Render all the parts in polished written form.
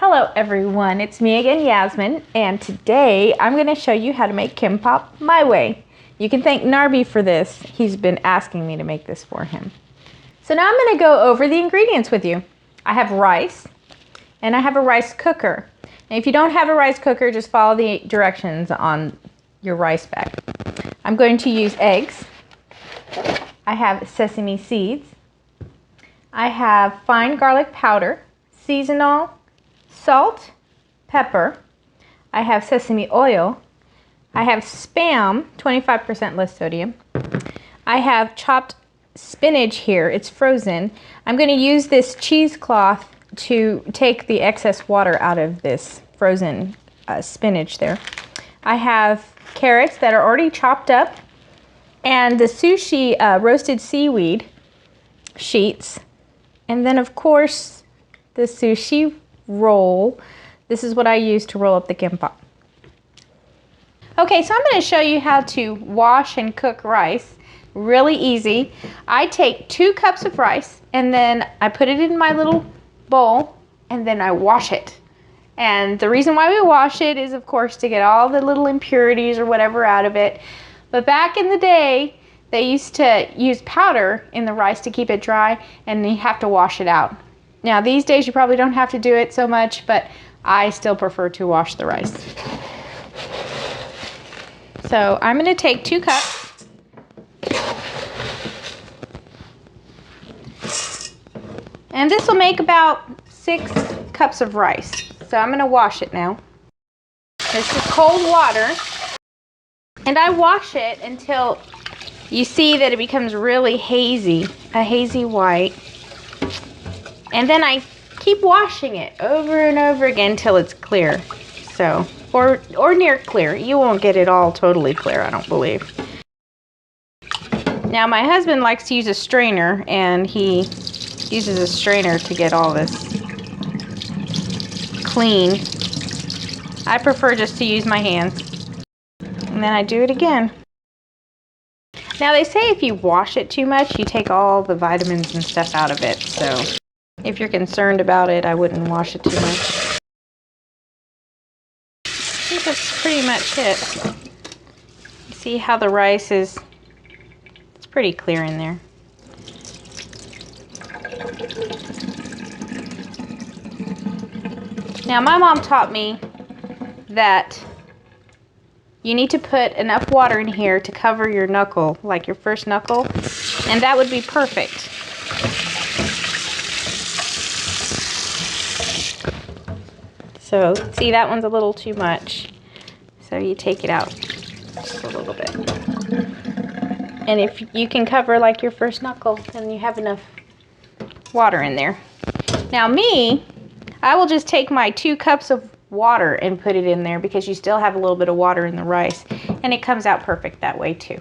Hello everyone, it's me again, Yasmin, and today I'm going to show you how to make Kimbap my way. You can thank Narby for this. He's been asking me to make this for him. So now I'm going to go over the ingredients with you. I have rice, and I have a rice cooker. And if you don't have a rice cooker, just follow the directions on your rice bag. I'm going to use eggs. I have sesame seeds. I have fine garlic powder, seasonal, salt, pepper. I have sesame oil. I have Spam, 25% less sodium. I have chopped spinach here. It's frozen. I'm going to use this cheesecloth to take the excess water out of this frozen spinach there. I have carrots that are already chopped up, and the sushi roasted seaweed sheets. And then, of course, the sushi roll. This is what I use to roll up the Gimbap. Okay, so I'm going to show you how to wash and cook rice. Really easy. I take 2 cups of rice and then I put it in my little bowl and then I wash it. And the reason why we wash it is, of course, to get all the little impurities or whatever out of it. But back in the day, they used to use powder in the rice to keep it dry, and you have to wash it out. Now, these days, you probably don't have to do it so much, but I still prefer to wash the rice. So I'm going to take 2 cups. And this will make about 6 cups of rice. So I'm going to wash it now. This is cold water. And I wash it until you see that it becomes really hazy, a hazy white. And then I keep washing it over and over again until it's clear. So, or near clear. You won't get it all totally clear, I don't believe. Now my husband likes to use a strainer, and he uses a strainer to get all this clean. I prefer just to use my hands. And then I do it again. Now they say if you wash it too much, you take all the vitamins and stuff out of it. So if you're concerned about it, I wouldn't wash it too much. I think that's pretty much it. You see how the rice is, it's pretty clear in there. Now my mom taught me that you need to put enough water in here to cover your knuckle, like your first knuckle, and that would be perfect. So, see, that one's a little too much. So you take it out just a little bit. And if you can cover like your first knuckle, then you have enough water in there. Now me, I will just take my 2 cups of water and put it in there because you still have a little bit of water in the rice, and it comes out perfect that way too.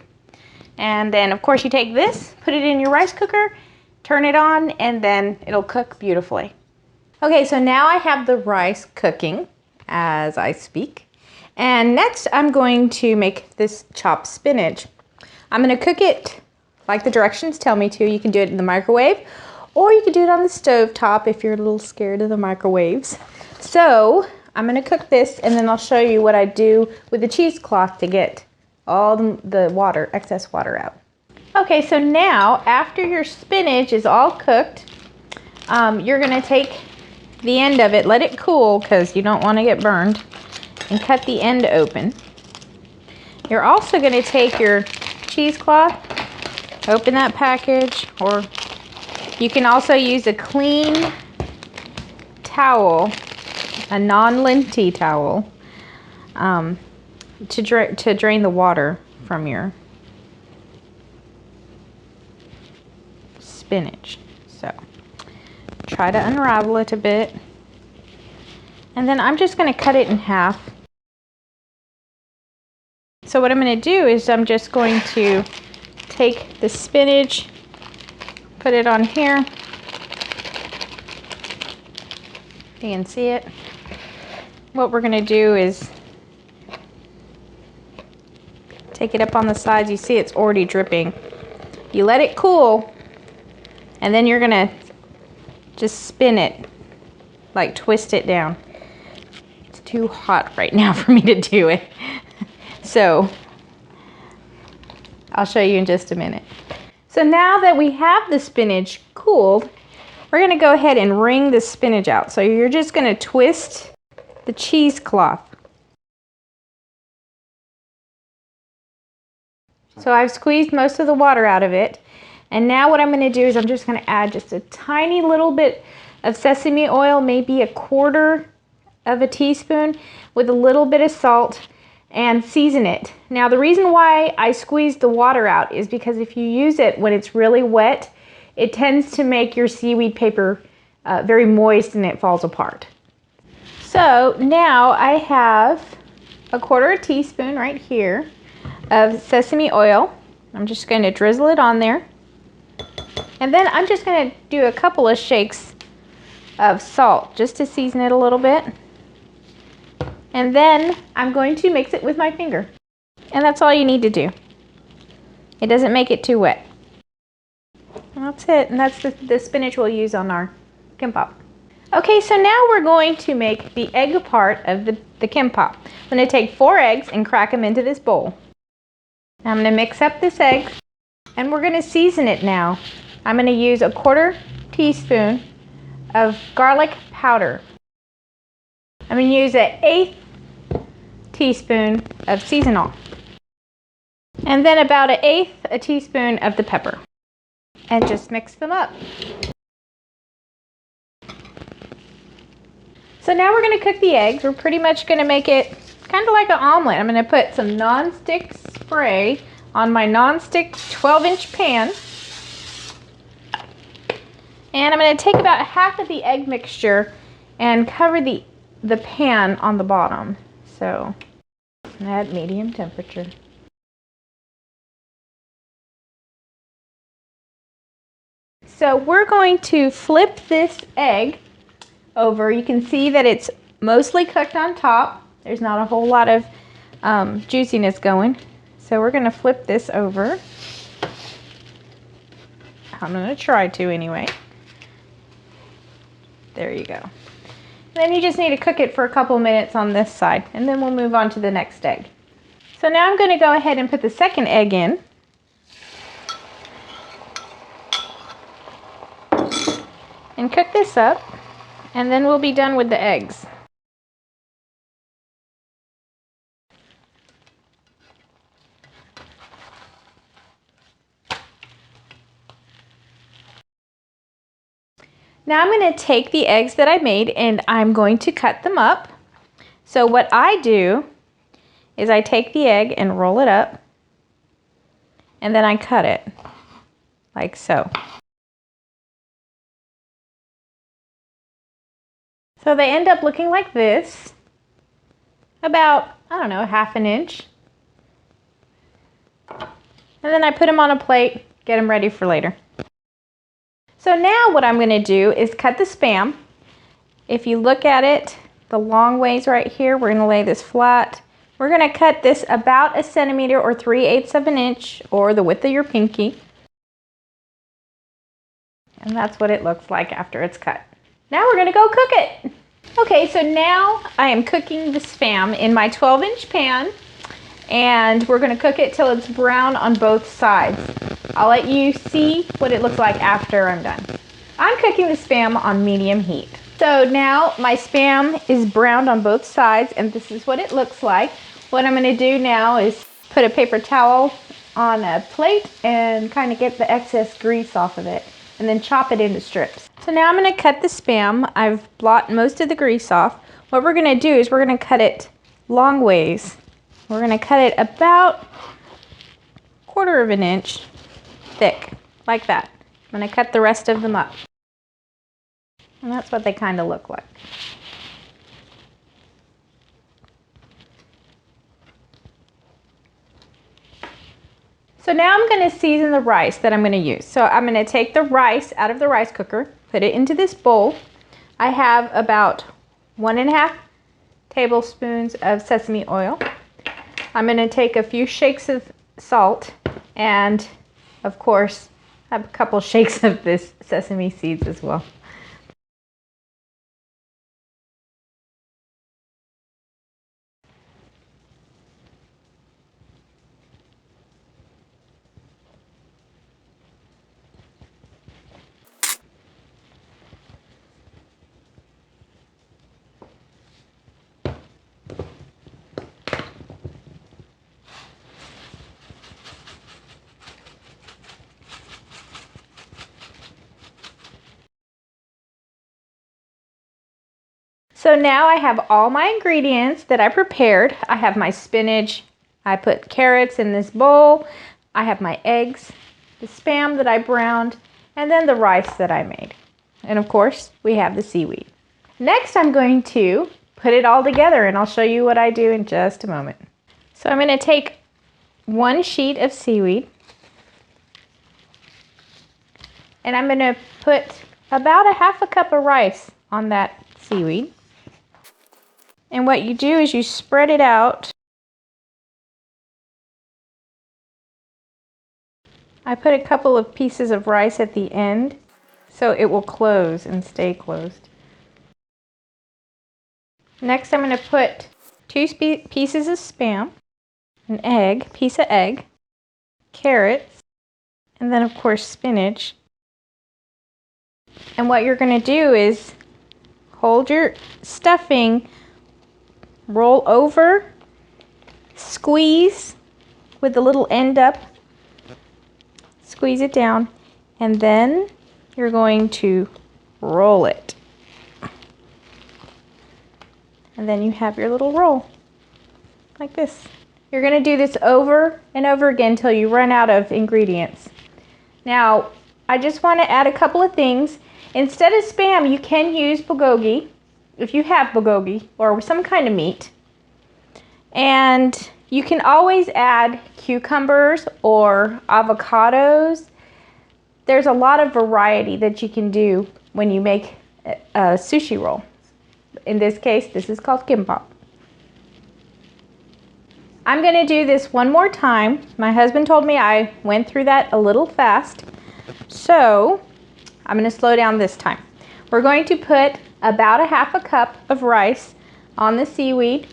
And then of course you take this, put it in your rice cooker, turn it on, and then it'll cook beautifully. Okay, so now I have the rice cooking as I speak. And next I'm going to make this chopped spinach. I'm going to cook it like the directions tell me to. You can do it in the microwave, or you can do it on the stove top if you're a little scared of the microwaves. So I'm going to cook this, and then I'll show you what I do with the cheesecloth to get all the water, excess water out. Okay, so now after your spinach is all cooked, you're going to take the end of it, let it cool because you don't want to get burned, and cut the end open. You're also going to take your cheesecloth, open that package, or you can also use a clean towel, a non-linty towel, to drain the water from your spinach. So try to unravel it a bit, and then I'm just going to cut it in half. So what I'm going to do is I'm just going to take the spinach, put it on here. You can see it. What we're going to do is take it up on the sides. You see it's already dripping. You let it cool, and then you're going to just spin it, like twist it down. too hot right now for me to do it. So I'll show you in just a minute. So now that we have the spinach cooled, we're gonna go ahead and wring the spinach out. So you're just gonna twist the cheesecloth. So I've squeezed most of the water out of it. And now what I'm gonna do is I'm just gonna add just a tiny little bit of sesame oil, maybe 1/4 of a teaspoon, with a little bit of salt, and season it. Now the reason why I squeezed the water out is because if you use it when it's really wet, it tends to make your seaweed paper very moist and it falls apart. So now I have 1/4 teaspoon right here of sesame oil. I'm just going to drizzle it on there. And then I'm just going to do a couple of shakes of salt just to season it a little bit. And then I'm going to mix it with my finger. And that's all you need to do. It doesn't make it too wet. And that's it. And that's the spinach we'll use on our kimbap. Okay, so now we're going to make the egg part of the kimbap. I'm going to take 4 eggs and crack them into this bowl. Now I'm going to mix up this egg and we're going to season it now. I'm going to use 1/4 teaspoon of garlic powder. I'm going to use 1/8 teaspoon of seasonal. And then about 1/8 teaspoon of the pepper. And just mix them up. So now we're going to cook the eggs. We're pretty much going to make it kind of like an omelet. I'm going to put some non-stick spray on my non-stick 12-inch pan. And I'm going to take about half of the egg mixture and cover the pan on the bottom. So at medium temperature. So we're going to flip this egg over. You can see that it's mostly cooked on top. There's not a whole lot of juiciness going. So we're going to flip this over. I'm going to try to anyway. There you go. And then you just need to cook it for a couple minutes on this side, and then we'll move on to the next egg. So now I'm going to go ahead and put the second egg in. And cook this up, and then we'll be done with the eggs. Now I'm going to take the eggs that I made and I'm going to cut them up. So what I do is I take the egg and roll it up, and then I cut it like so. So they end up looking like this, about, I don't know, 1/2 inch. And then I put them on a plate, get them ready for later. So now what I'm going to do is cut the Spam. If you look at it, the long ways right here, we're going to lay this flat. We're going to cut this about 1 centimeter or 3/8 of an inch, or the width of your pinky. And that's what it looks like after it's cut. Now we're going to go cook it. Okay, so now I am cooking the Spam in my 12-inch pan, and we're going to cook it till it's brown on both sides. I'll let you see what it looks like after I'm done. I'm cooking the Spam on medium heat. So now my Spam is browned on both sides, and this is what it looks like. What I'm going to do now is put a paper towel on a plate and kind of get the excess grease off of it, and then chop it into strips. So now I'm going to cut the Spam. I've blotted most of the grease off. What we're going to do is we're going to cut it long ways. We're going to cut it about 1/4 of an inch thick, like that. I'm going to cut the rest of them up. And that's what they kind of look like. So now I'm going to season the rice that I'm going to use. So I'm going to take the rice out of the rice cooker, put it into this bowl. I have about 1½ tablespoons of sesame oil. I'm going to take a few shakes of salt, and of course, I have a couple shakes of this sesame seeds as well. So now I have all my ingredients that I prepared. I have my spinach. I put carrots in this bowl. I have my eggs, the Spam that I browned, and then the rice that I made. And of course, we have the seaweed. Next, I'm going to put it all together, and I'll show you what I do in just a moment. So I'm going to take 1 sheet of seaweed, and I'm going to put about a 1/2 cup of rice on that seaweed. And what you do is you spread it out. I put a couple of pieces of rice at the end so it will close and stay closed. Next, I'm going to put 2 pieces of Spam, an egg, piece of egg, carrots, and then of course spinach. And what you're going to do is hold your stuffing, roll over, squeeze with the little end up, squeeze it down, and then you're going to roll it. And then you have your little roll, like this. You're going to do this over and over again until you run out of ingredients. Now, I just want to add a couple of things. Instead of Spam, you can use bulgogi, if you have bulgogi, or some kind of meat. And you can always add cucumbers or avocados. There's a lot of variety that you can do when you make a sushi roll. In this case, this is called Gimbap. I'm going to do this one more time. My husband told me I went through that a little fast, so I'm going to slow down this time. We're going to put about a 1/2 cup of rice on the seaweed.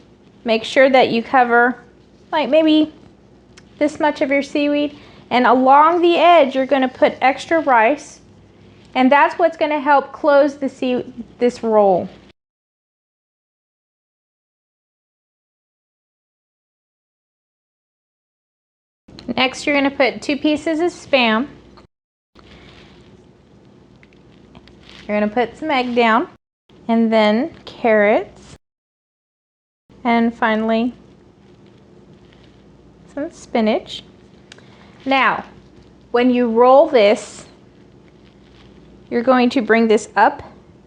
Make sure that you cover like maybe this much of your seaweed, and along the edge you're going to put extra rice, and that's what's going to help close this roll. Next, you're going to put 2 pieces of Spam. You're going to put some egg down, and then carrots, and finally some spinach. Now, when you roll this, you're going to bring this up,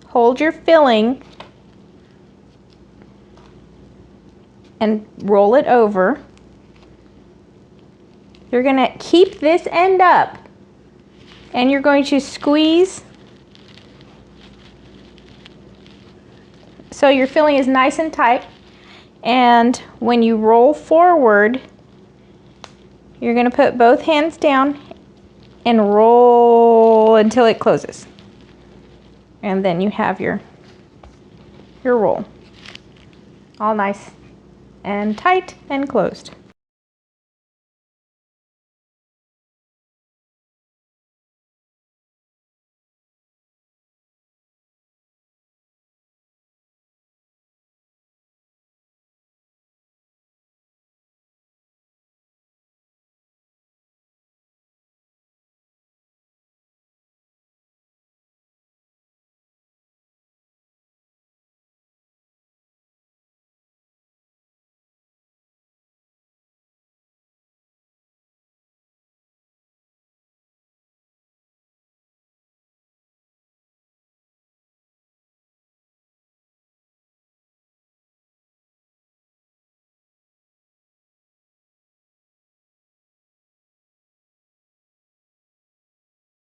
hold your filling, and roll it over. You're going to keep this end up, and you're going to squeeze so your filling is nice and tight. And when you roll forward, you're going to put both hands down and roll until it closes. And then you have your roll. All nice and tight and closed.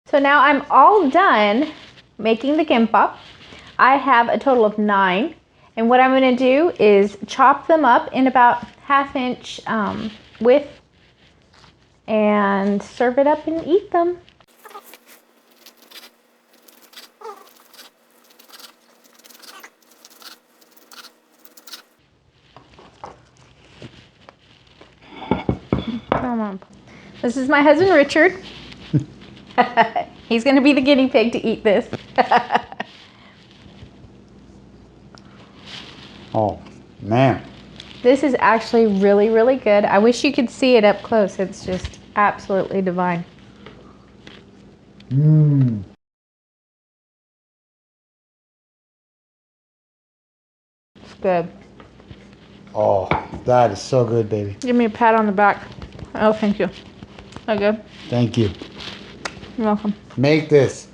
So now I'm all done making the Gimbap. I have a total of 9. And what I'm going to do is chop them up in about 1/2 inch width and serve it up and eat them. Come on. This is my husband, Richard. He's going to be the guinea pig to eat this. Oh, man. This is actually really, really good. I wish you could see it up close. It's just absolutely divine. Mmm. Good. Oh, that is so good, baby. Give me a pat on the back. Oh, thank you. Okay. Thank you. You're welcome. Make this.